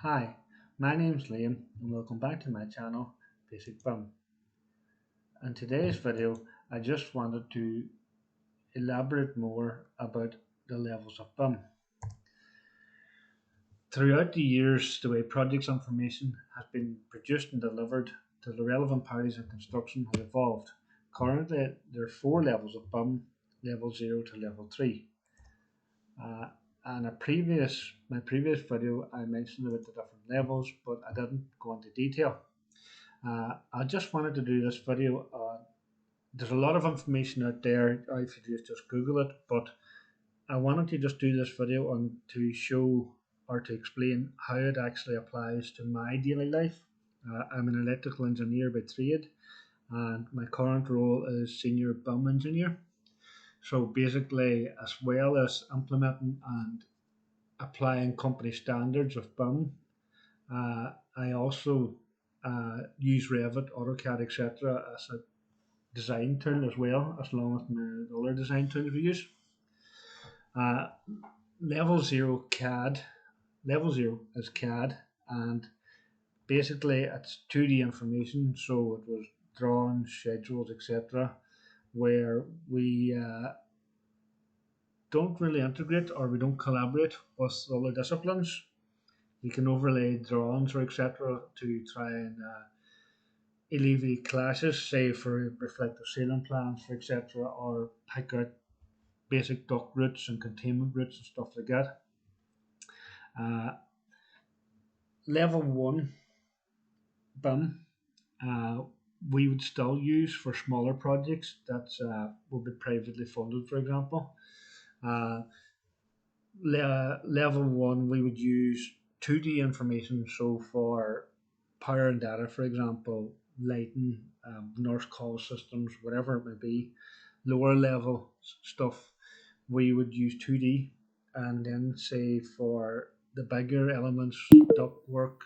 Hi, my name's Liam and welcome back to my channel, BasicBIM. In today's video, I just wanted to elaborate more about the levels of BIM. Throughout the years, the way projects information has been produced and delivered to the relevant parties in construction has evolved. Currently, there are four levels of BIM, level 0 to level 3. Uh, and my previous video, I mentioned about the different levels, but I didn't go into detail. I just wanted to do this video. There's a lot of information out there if you just Google it, but I wanted to just do this video and to show or to explain how it actually applies to my daily life. I'm an electrical engineer by trade, and my current role is Senior BIM Engineer. So basically, as well as implementing and applying company standards of BIM, I also use Revit, AutoCAD, etc. as a design tool as well, as long as the other design tools we use. Uh, level 0 CAD, level 0 is CAD, and basically it's 2D information, so it was drawn, schedules, etc., where we don't really integrate or we don't collaborate with other disciplines. You can overlay drawings or etc. to try and alleviate clashes, say for reflective ceiling plans, for etc., or pick out basic duct routes and containment routes and stuff like that. Uh, level 1 BIM we would still use for smaller projects that will be privately funded, for example. Level 1 we would use 2D information, so for power and data, for example, lighting, nurse call systems, whatever it may be. Lower level stuff we would use 2D, and then say for the bigger elements, duct work,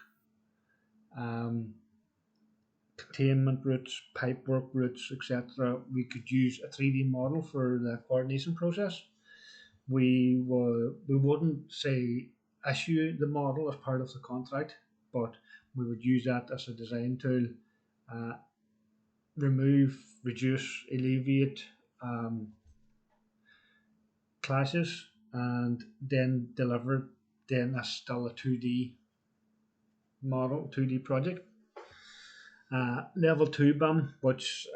containment routes, pipe work routes, etc., we could use a 3D model for the coordination process. We wouldn't say issue the model as part of the contract, but we would use that as a design tool, remove, reduce, alleviate clashes, and then deliver then as still a 2D model, 2D project. Level 2 BIM, which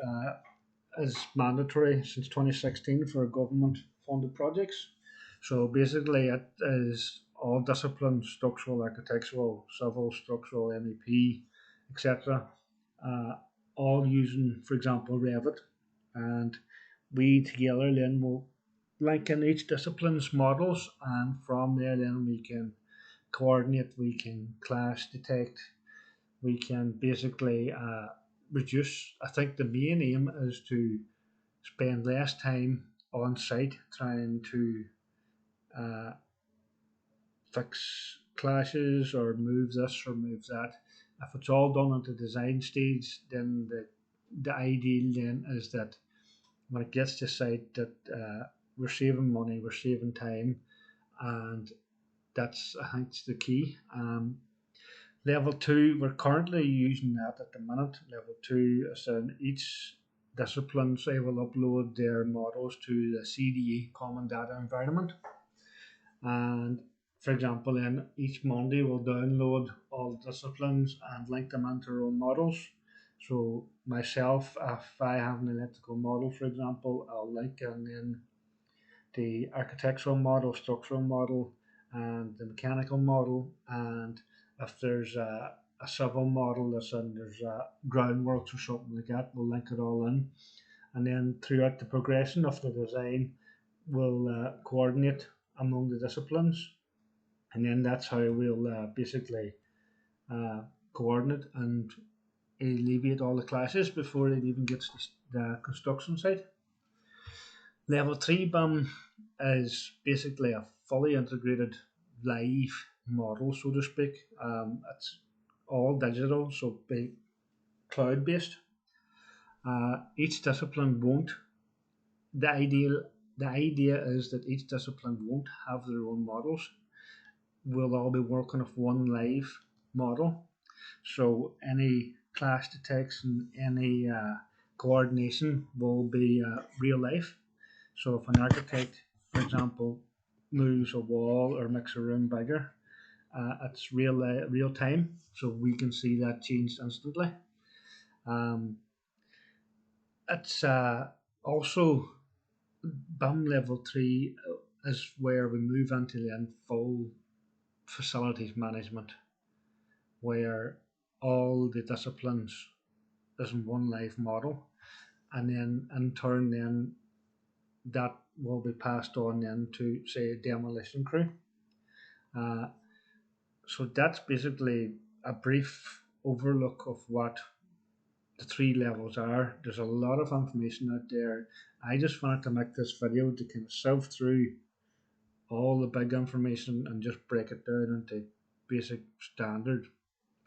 is mandatory since 2016 for government funded projects. So basically it is all disciplines, structural, architectural, civil, structural, MEP, etc. All using, for example, Revit. And we together then will link in each discipline's models, and from there then we can coordinate, we can clash detect, we can basically reduce. I think the main aim is to spend less time on site trying to fix clashes or move this or move that. If it's all done at the design stage, then the ideal then is that when it gets to site that we're saving money, we're saving time, and that's, I think, the key. Level 2, we're currently using that at the minute. Level 2 is in each discipline, so they will upload their models to the CDE, Common Data Environment. And for example, then each Monday we'll download all the disciplines and link them into their own models. So myself, if I have an electrical model, for example, I'll link in the architectural model, structural model, and the mechanical model. And if there's a civil model that's in, there's a groundworks or something like that, we'll link it all in. And then throughout the progression of the design, we'll coordinate among the disciplines. And then that's how we'll basically coordinate and alleviate all the clashes before it even gets to the construction site. Level 3 BIM is basically a fully integrated live model, so to speak. It's all digital, so cloud based. Each discipline won't. The idea is that each discipline won't have their own models. We'll all be working off one live model. So any clash detection, any coordination will be real life. So if an architect, for example, moves a wall or makes a room bigger, it's real time, so we can see that changed instantly. Um, it's also BIM level 3 is where we move into the full facilities management, where all the disciplines is in one live model, and then in turn then that will be passed on then to say a demolition crew. Uh, so that's basically a brief overlook of what the three levels are. There's a lot of information out there. I just wanted to make this video to kind of sift through all the big information and just break it down into basic standard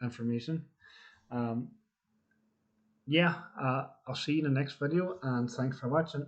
information. Um, yeah, I'll see you in the next video, and thanks for watching.